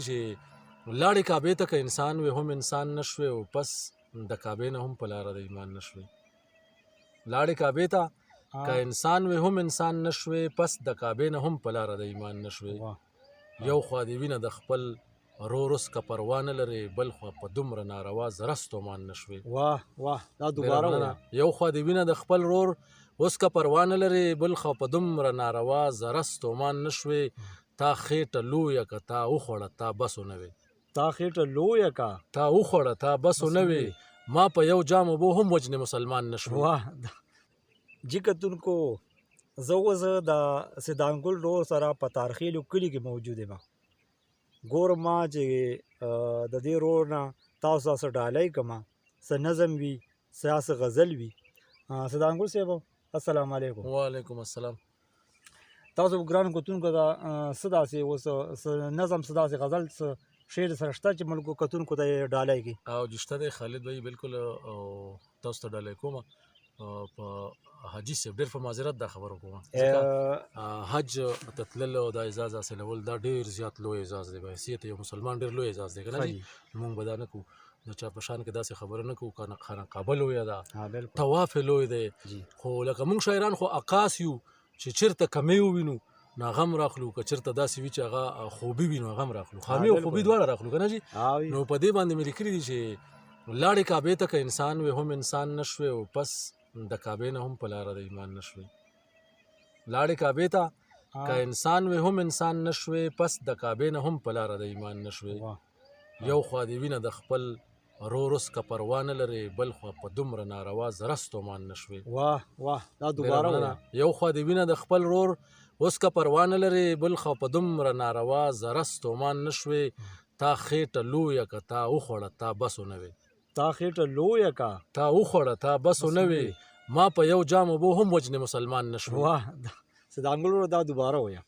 چې لاړې کعبې ته که انسان وي هم انسان نشوي او پس د کعبې نه هم په لاره د ایمان نشوي. لاړې کعبې ته که انسان وي هم انسان نشوي پس د کعبې نه هم په لاره د ایمان نشوي. یو خوا دې وینه د خپل رور اوس که پروا نه لرې بل خوا په دومره ناروا زره ستومان نشوي. واه واه دا دوباره وایه. یو خوا دې وینه د خپل رور اوس که پروا نه لرې بل خوا په دومره ناروا زره ستومان نشوي. تا خېټه لویه که تا وخوړه تا بس ونه وې. تا خېټه لویه که تا وخوړه تا بس ونه وې. ما په یو جام اوبو هم وجنې مسلمان نشوي. واه جی کتونکو زه اوس د سیدانګل رور سره په تارخیلو کلي کې موجود یم. ګورم ما چې د دې رور نه تاسو څه ډالۍ کومه څه نظم وي څه غزل وي. سیدانګل صاحب السلام علیکم. وعلیکم السلام. تاسو ګرانو کتونکو دا څه داسې اوس نظم څه داسې غزل څه شعر سره شته چې ملکو کتونکو ته یې ډالۍ کړي؟ او جشته دی خالد بھائی بالکل تاسو ته ډالۍ کومه. په حاجي صاحب ډېر په معذرت دا خبره کوم ځکه حج ته تلل او دا اعزاز حاصلول دا ډېر زیات لوی اعزاز دی. په حیثیت یو مسلمان ډېر لوی اعزاز دی که نه جي. موږ به دا نه کوو د چا په شان کې داسې خبره نه کوو. که خانه کعبه لویه ده طواف یې لوی دی خو لکه موږ شاعران خو عکاس یو چې چېرته کمې ووینو نو هغه هم راخلو که چېرته داسې وي چې هغه خوبي وي نو هغه هم راخلو. خامي او خوبي دواړه راخلو که نه جي. نو په دې باندې مې لیکلي دي چې لاړې کعبې ته که انسان وي هم انسان نشوي او پس د کعبې نه هم په لاره د ایمان نشوي. لاړې کعبې ته که انسان وي هم انسان نشوي پس د کعبې نه هم په لاره د ایمان نشوي. یو خوا دې وینه د خپل رور اوس که پروا نه لرې بل خوا په دومره ناروا زره ستومان نشوي. واه واه دا دوباره وایه. یو خوا دې وینه د خپل رور اوس که پروا نه لرې بل خوا په دومره ناروا زره ستومان نشوي. تا خېټه لویه که تا وخوړه تا بس ونه وې. تا خېټه لویه که تا وخوړه تا بس ونه وې. ما په یو جام اوبو هم وجنې مسلمان نشوي. واه سیدانګل دا دوباره وایه.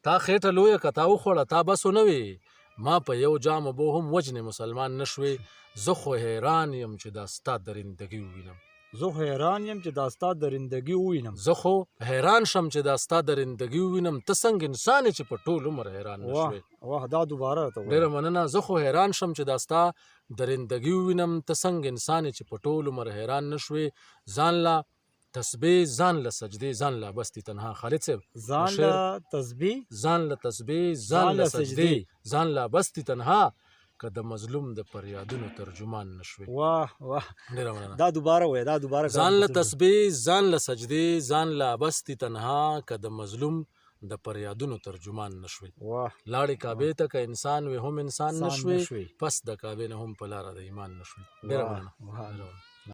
تا خېټه لویه که تا وخوړه تا بس ونه وې. ما په یو جام اوبو هم وجنې مسلمان نشوي. زه خو حیران یم چې دا ستا درندګي ووینم. زه خو حیران یم چې دا ستا درندګي ووینم. زه خو حیران شم چې دا ستا درندګي ووینم. ته څنګه انسان یې چې په ټول عمر حیران نشوې. واه دا دوباره ته وایه. ډېره مننه. زه خو حیران شم چې دا ستا درندګي ووینم. ته څنګه انسان یې چې په ټول عمر حیران نشوې. ځان له تسبیح ځان له سجدې ځان له بستی تنها. خالد صاحب ځان له تسبیح ځان له تسبیح ځان له سجدې ځان له بستی تنها که د مظلوم د فریادونو ترجمان نشوي. واه واه ډېره مننه. دا دوباره وایه. دا دوباره ځان له تسبیح ځان له سجدې ځان له بستی تنها که د مظلوم د فریادونو ترجمان نشوي. لاړې کعبې ته که انسان وي هم انسان نشوي پس د کعبې نه هم په لاره د ایمان نشوي. ډېره مننه.